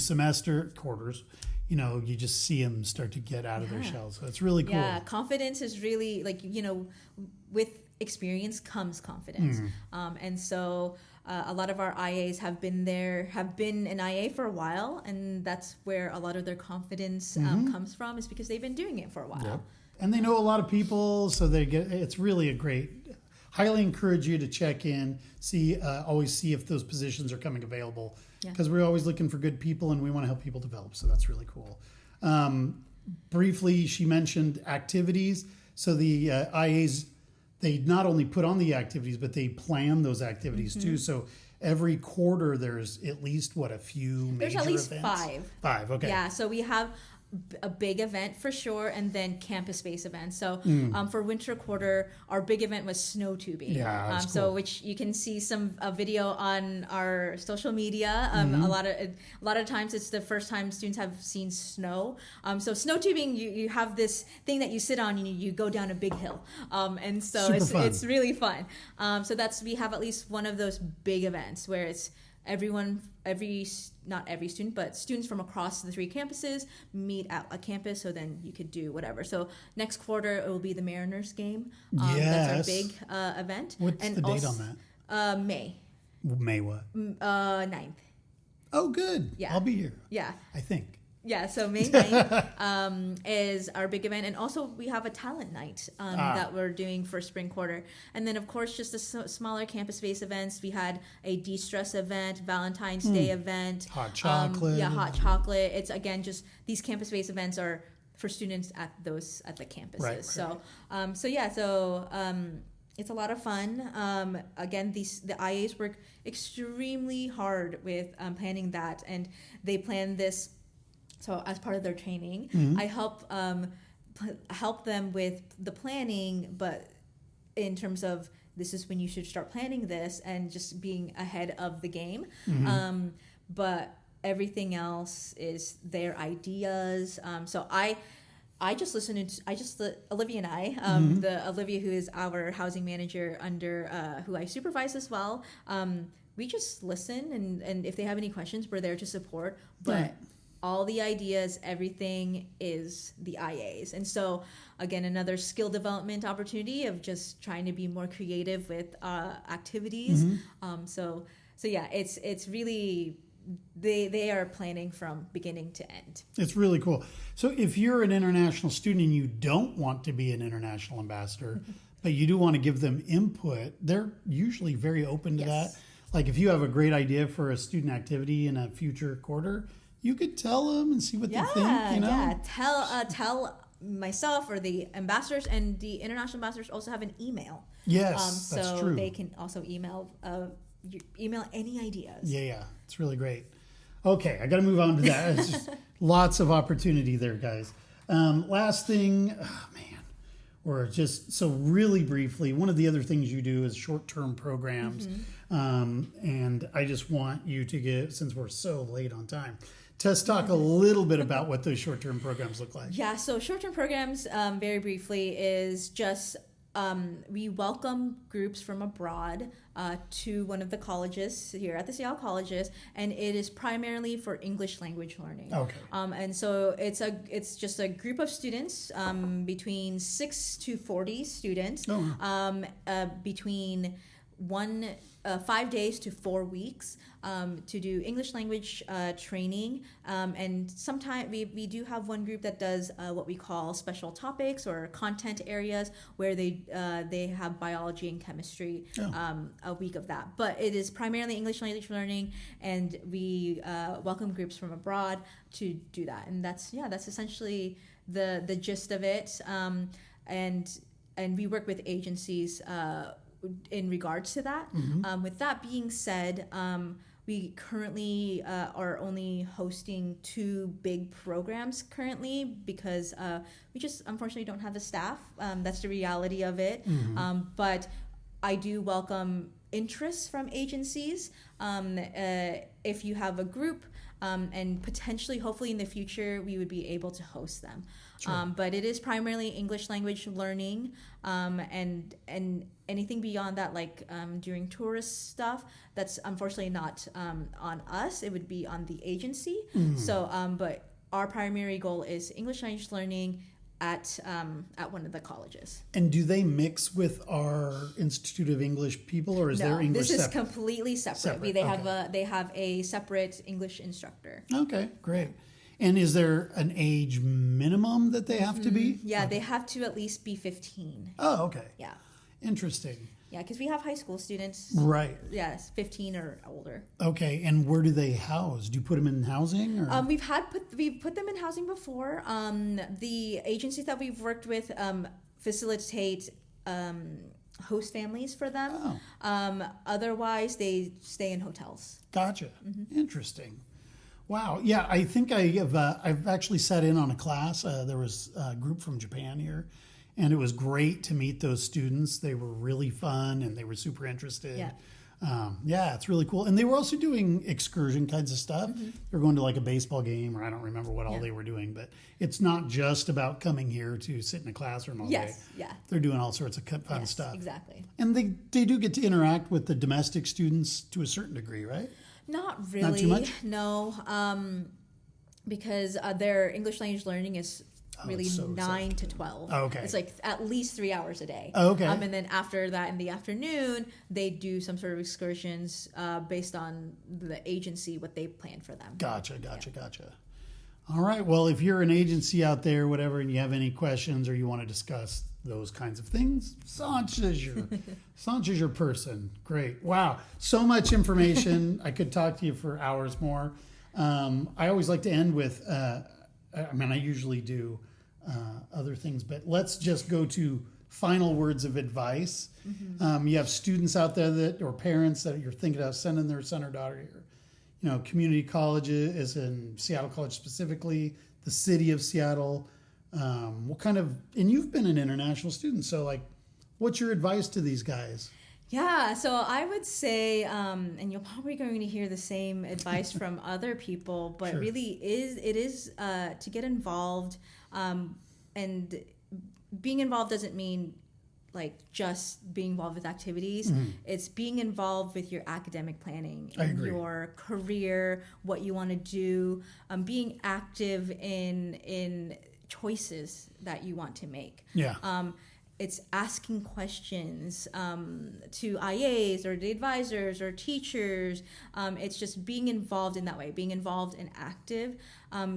quarters, you just see them start to get out of their shells. So it's really cool. Yeah, confidence is really with experience comes confidence. And so a lot of our IAs have been an IA for a while, and that's where a lot of their confidence comes from, is because they've been doing it for a while. Yep. And they know a lot of people, so it's really a great, highly encourage you to check in, always see if those positions are coming available, because we're always looking for good people and we want to help people develop. So that's really cool. Briefly, she mentioned activities. So the IAs, they not only put on the activities, but they plan those activities too. So every quarter there's at least a few major events? There's at least 5. 5, okay. Yeah, so we have a big event for sure, and then campus-based events. So for winter quarter, our big event was snow tubing. Yeah, that's so cool. which you can see a video on our social media. A lot of times it's the first time students have seen snow. So snow tubing, you have this thing that you sit on and you go down a big hill, and so it's really fun. So we have at least one of those big events where it's not every student, but students from across the 3 campuses meet at a campus, so then you could do whatever. So next quarter, it will be the Mariners game. That's our big event. What's the date on that? May. May what? 9th. Oh, good. Yeah. I'll be here. Yeah. I think. Yeah, so May 9th is our big event. And also we have a talent night that we're doing for spring quarter. And then, of course, just the smaller campus-based events. We had a de-stress event, Valentine's Day event. Hot chocolate. Hot chocolate. It's, again, just these campus-based events are for students at the campuses. Right. So it's a lot of fun. Again, the IAs work extremely hard with planning that. And they plan this. So as part of their training, I help them with the planning, but in terms of this is when you should start planning this and just being ahead of the game. But everything else is their ideas. So I just Olivia and I, the Olivia who is our housing manager under who I supervise as well. We just listen, and if they have any questions, we're there to support. But all the ideas, everything is the IAs. And so, again, another skill development opportunity of just trying to be more creative with activities. So yeah, it's really, they are planning from beginning to end. It's really cool. So if you're an international student and you don't want to be an international ambassador, but you do want to give them input, they're usually very open to that. Like if you have a great idea for a student activity in a future quarter, you could tell them and see what they think, Yeah, tell myself or the ambassadors, and the international ambassadors also have an email. Yes, that's true. So they can also email any ideas. Yeah, it's really great. Okay, I got to move on to that. It's just lots of opportunity there, guys. Last thing, or just so really briefly, one of the other things you do is short-term programs. And I just want you to since we're so late on time, Tess, talk a little bit about what those short-term programs look like. Yeah, so short-term programs, very briefly, is just we welcome groups from abroad to one of the colleges here at the Seattle colleges, and it is primarily for English language learning. Okay. And so it's just a group of students, between 6 to 40 students, between 5 days to 4 weeks to do English language training. And sometimes we do have one group that does what we call special topics or content areas where they have biology and chemistry, a week of that. But it is primarily English language learning, and we welcome groups from abroad to do that. And that's essentially the gist of it. And we work with agencies in regards to that. With that being said, we currently are only hosting 2 big programs currently because we just unfortunately don't have the staff. That's the reality of it. But I do welcome interest from agencies. If you have a group, and potentially, hopefully in the future, we would be able to host them. Sure. But it is primarily English language learning, and anything beyond that, like during tourist stuff, that's unfortunately not on us. It would be on the agency. So, but our primary goal is English language learning at one of the colleges. And do they mix with our Institute of English people, or is their English this is separate? Completely separate. They have a separate English instructor. Okay, great. And is there an age minimum that they have to be? Yeah, they have to at least be 15. Oh, okay. Yeah. Interesting. Yeah, because we have high school students. Right. Yes, 15 or older. Okay, and where do they house? Do you put them in housing? Or? We've put them in housing before. The agencies that we've worked with facilitate host families for them. Oh. Otherwise, they stay in hotels. Gotcha. Interesting. Wow. Yeah, I think I've actually sat in on a class. There was a group from Japan here. And it was great to meet those students. They were really fun and they were super interested. Yeah, it's really cool. And they were also doing excursion kinds of stuff. They were going to like a baseball game, or I don't remember what all they were doing. But it's not just about coming here to sit in a classroom all day. Yeah. They're doing all sorts of fun stuff. Exactly. And they do get to interact with the domestic students to a certain degree, right? Not really. Not too much? No, because their English language learning is really 9 to 12. Oh, okay. It's like at least 3 hours a day. Oh, okay. And then after that, in the afternoon, they do some sort of excursions based on the agency, what they plan for them. Gotcha. All right. Well, if you're an agency out there, whatever, and you have any questions or you want to discuss those kinds of things, Sancha's your person. Great. Wow. So much information. I could talk to you for hours more. I always like to end with, I usually do other things, but let's just go to final words of advice. You have students out there or parents that you're thinking of sending their son or daughter here. Community colleges in Seattle College specifically, the city of Seattle. And you've been an international student, so what's your advice to these guys? Yeah, so I would say, and you're probably going to hear the same advice from other people, but Sure. It is to get involved, and being involved doesn't mean just being involved with activities. It's being involved with your academic planning, your career, what you want to do, being active in choices that you want to make. Yeah. It's asking questions to IAs or the advisors or teachers. It's just being involved in that way, being involved and active,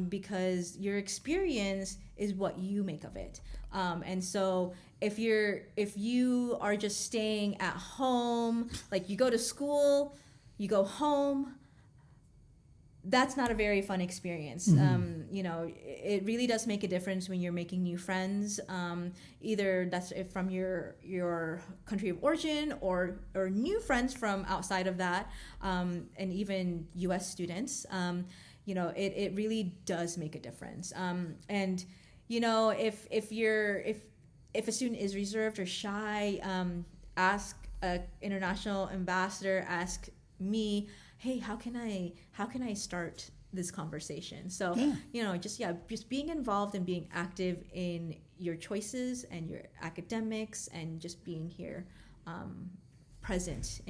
because your experience is what you make of it. And so if you are just staying at home, you go to school, you go home, that's not a very fun experience. It really does make a difference when you're making new friends. Either that's from your country of origin or new friends from outside of that, and even U.S. students. It really does make a difference. If a student is reserved or shy, ask an international ambassador. Ask me, hey, how can I start this conversation? So, just being involved and being active in your choices and your academics and just being here, present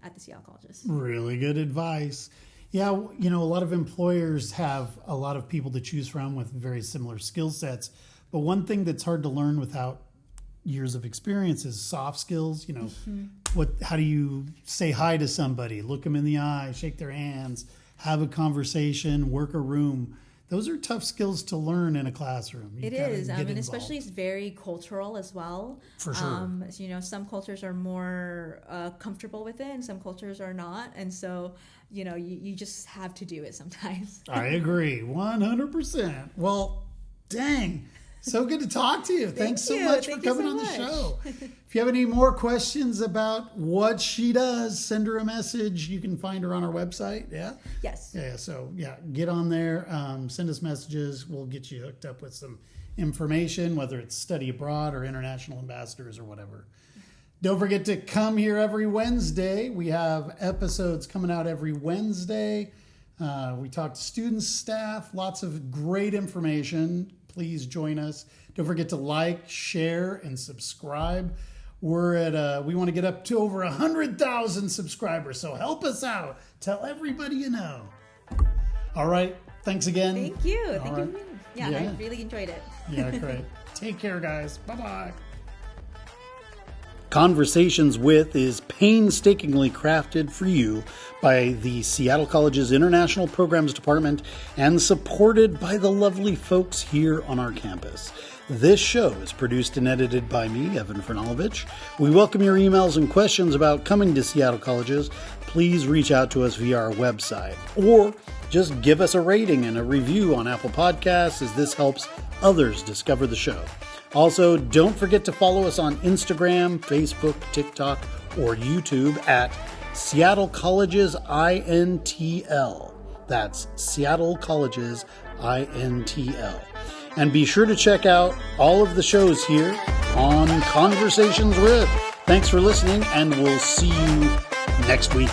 at the Seattle colleges. Really good advice. Yeah, a lot of employers have a lot of people to choose from with very similar skill sets. But one thing that's hard to learn without years of experience is soft skills. How do you say hi to somebody, look them in the eye, shake their hands, have a conversation, work a room. Those are tough skills to learn in a classroom. It is, and especially it's very cultural as well. For sure. Some cultures are more comfortable with it, and some cultures are not. And so, you just have to do it sometimes. I agree, 100%. Well, dang. So good to talk to you. Thanks so much for coming on the show. If you have any more questions about what she does, send her a message. You can find her on our website. Yeah? Yes. Yeah. So, get on there. Send us messages. We'll get you hooked up with some information, whether it's study abroad or international ambassadors or whatever. Don't forget to come here every Wednesday. We have episodes coming out every Wednesday. We talk to students, staff, lots of great information. Please join us. Don't forget to like, share, and subscribe. We want to get up to over 100,000 subscribers, so help us out. Tell everybody you know. All right. Thanks again. Thank you. Thank you. Yeah, I really enjoyed it. Yeah, great. Take care, guys. Bye-bye. Conversations With is painstakingly crafted for you by the Seattle College's International Programs Department and supported by the lovely folks here on our campus. This show is produced and edited by me, Evan Franulovich. We welcome your emails and questions about coming to Seattle Colleges. Please reach out to us via our website or just give us a rating and a review on Apple Podcasts, as this helps others discover the show. Also, don't forget to follow us on Instagram, Facebook, TikTok, or YouTube at Seattle Colleges INTL. That's Seattle Colleges INTL. And be sure to check out all of the shows here on Conversations With. Thanks for listening, and we'll see you next week.